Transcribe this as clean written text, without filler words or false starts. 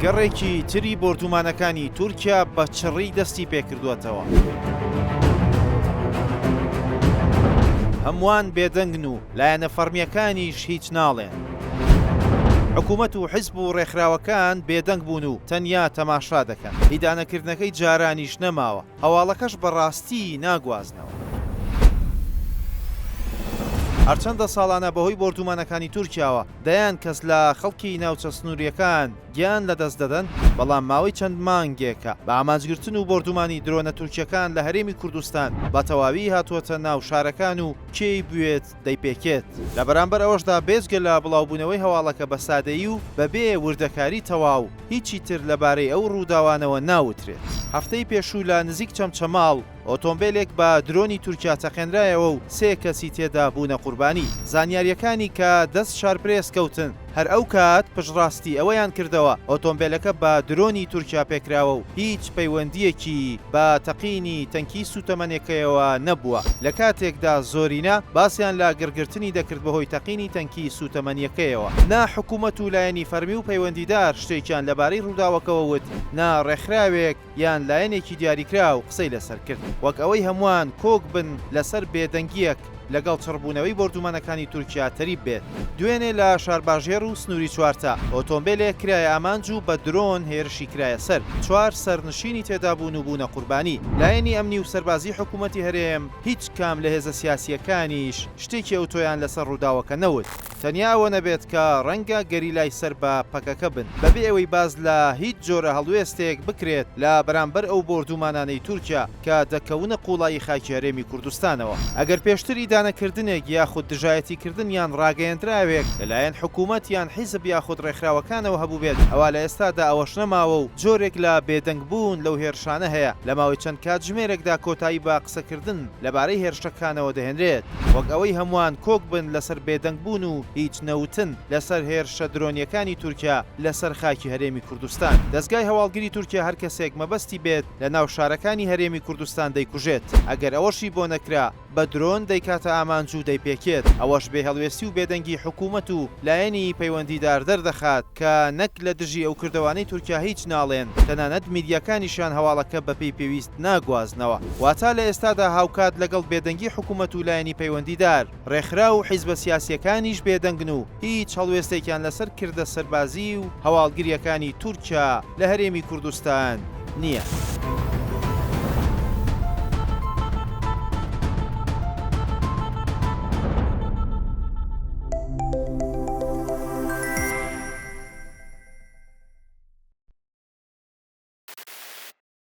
گەڕێکی تری بۆردومانەکانی تورکیا بە چڕی دەستی پێکردووەتەوە. هەمووان بێدەنگن و لایەنە فەرمیەکانیش هیچ ناڵێن. حکوومەت و حیزب و ڕێکخراوەکان بێدەنگ بوون و تەنیا تەماشا دەکەن. هیدانەکردنەکەی جارانیش نەماوە. هەواڵەکەش بەڕاستی ناگوازنەوە. هەرچەندە ساڵانە بەهۆی بۆردومانەکانی تورکیاوە دەیان کەس لە خەڵکی ناوچە سنووریەکان گیان لەدەست دەدەن، بەڵام ماوەی چەند مانگێکە بە ئامانجگرتن و بۆردومانی درۆنە تورکیەکان لە هەرێمی کوردستان بە تەواوی هاتووەتە ناو شارەکان و کێی بوێت دەیپێکێت. لە بەرامبەر ئەوەشدا بێجگە لە بڵاوبوونەوەی هەواڵەکە بە سادەیی و بەبێ وردەکاری تەواو هیچی تر لەبارەی ئەو ڕووداوانەوە ناوترێت. هەفتەی پێشوو لە نزیک چەمچەماڵ ئۆتۆمبیلێک بە درۆنی تورکیا تەقێنرایەوە و 3 کەسی تێدا بوونە قوربانی. زانیاریەکانی کە دەست شارپرێس کەوتن هەر ئەو کات پشڕاستی ئەوەیان کردەوە ئۆتۆمبیلەکە بە درۆنی تورکیا پێکراوە و هیچ پەیوەندیەکی بە تەقینی تەنکی سوتەمەنێکەوەوە نەبووە. لە کاتێکدا زۆرینە باسییان لا گرگرتنی دەکرد بەهۆی تەقینی تەنکی سوتەمەنیەکەیەوە. نا حکوومەت و لایەنی فەرمی و پەیوەندیدار شتێکیان لەبارەی ڕووداوەکەوە وت، نا ڕێکخراوێک یان لایەنێکی دیاریکرا و قسەی لەسەر کرد، وەک ئەوەی هەمووان کۆک بن لەسەر بێدەنگیەک لەگەڵ چڕبوونەوەی بۆردومانەکانی تورکیا تەریب بێت. دوێنێ لە شارباژێر و سنووری چوارتە ئۆتۆمبیلێک کرایە ئامانج و بە درۆن هێرشی کرایە سەر. 4 سەرنشینی تێدا بوون و بوونە قوربانی. لایەنی ئەمنی و سەربازی حکوومەتی هەرێم هیچ کام لە هێزە سیاسیەکانیش شتێکی ئەوتۆیان لەسەر ڕووداوەکە نەوت. تەنیا ئەوە نەبێت کە ڕەنگە گەریلای سەر بە پەکەکە بن بەبێ ئەوەی باز لە هیچ جۆرە هەڵوێستێک بکرێت لە بەرامبەر ئەو بۆردومانانەی تورکیا کە دەکەونە قوڵایی خاکی هەرێمی کوردستانەوە. ئەگەر پێشتری دانەکردنێک یاخود دژایەتیکردن یان ڕاگەیەندراوێک لەلایەن حکوومەت یان حیزب یاخود ڕێکخراوەکانەوە هەبوو بێت، ئەوا لە ئێستادا ئەوەش نەماوە و جۆرێک لە بێدەنگ بوون لەو هێرشانە هەیە. لە ماوەی چەند کاتژمێرێکدا کۆتایی بە قسەکردن لەبارەی هێرشەکانەوە دەهێنرێت، وەک ئەوەی هەمووان کۆک بن لەسەر بێدەنگ بوون و هیچ نەوتن لەسەر هێرشە درۆنیەکانی تورکیا لەسەر خاکی هەرێمی کوردستان. دەستگای هەواڵگیری تورکیا هەر کەسێک مەبەستی بێت لە ناو شارەکانی هەرێمی کوردستان دەیکوژێت. ئەگەر ئەوەشی بۆ نەکرا بە درۆن دەیکاتە ئامانج و دەیپێکێت. ئەوەش بێ هەڵوێستی و بێدەنگی حکوومەت و لایەنی پەیوەندیدار دەردەخات کە نەک لە دژی ئەو کردوانەی تورکیا هیچ ناڵێن، تەنانەت میدیاکانیشان هەواڵەکە بەپێی پێویست ناگوازنەوە. واتە لە ئێستادا هاوکات لەگەڵ بێدەنگی حکوومەت و لایەنی پەیوەندیدار ڕێکخرا و حیزبە سیاسیەکانیش بێدەنگن و هیچ هەڵوێستێکیان لەسەر کردە سەربازی و هەواڵگیریەکانی تورکیا لە هەرێمی کوردستان نییە.